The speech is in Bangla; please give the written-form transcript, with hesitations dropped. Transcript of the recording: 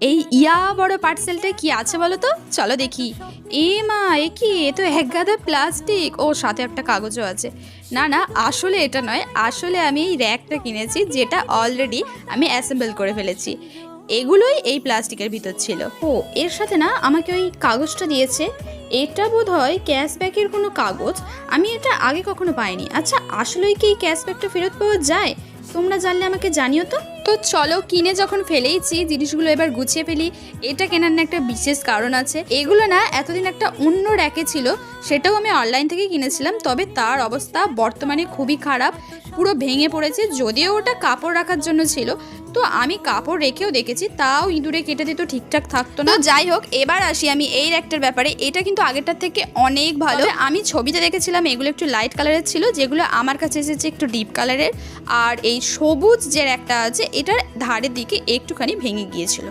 এই ইয়া বড় পার্সেলটা কি আছে বলো তো, চলো দেখি। এ মা, এ কি, এ তো এক গাদা প্লাস্টিক, ও সাথে একটা কাগজও আছে। না না, আসলে এটা নয়, আসলে আমি এই র্যাকটা কিনেছি যেটা অলরেডি আমি অ্যাসেম্বল করে ফেলেছি। এগুলোই এই প্লাস্টিকের ভিতর ছিল। ও, এর সাথে না আমাকে ওই কাগজটা দিয়েছে, এটা বোধহয় ক্যাশব্যাকের কোনো কাগজ। আমি এটা আগে কখনো পাইনি। আচ্ছা, আসলেই কি এই ক্যাশব্যাকটা ফেরত পাওয়া যায়? তোমরা জানলে আমাকে জানিও তো। তো চলো, কিনে যখন ফেলেইছি জিনিসগুলো এবার গুছিয়ে ফেলি। এটা কেনার না একটা বিশেষ কারণ আছে। এগুলো না এতদিন একটা অন্য র্যাকে ছিল, সেটাও আমি অনলাইন থেকে কিনেছিলাম, তবে তার অবস্থা বর্তমানে খুবই খারাপ, পুরো ভেঙে পড়েছে। যদিও ওটা কাপড় রাখার জন্য ছিল, তো আমি কাপড় রেখেও দেখেছি, তাও ইঁদুরে কেটে দিত, ঠিকঠাক থাকতো না। যাই হোক, এবার আসি আমি এই র্যাকটার ব্যাপারে। এটা কিন্তু আগেরটার থেকে অনেক ভালো। আমি ছবিতে দেখেছিলাম এগুলো একটু লাইট কালারের ছিল, যেগুলো আমার কাছে এসেছে একটু ডিপ কালারের। আর এই সবুজ যে র্যাকটা আছে, এটার ধারের দিকে একটুখানি ভেঙে গিয়েছিল।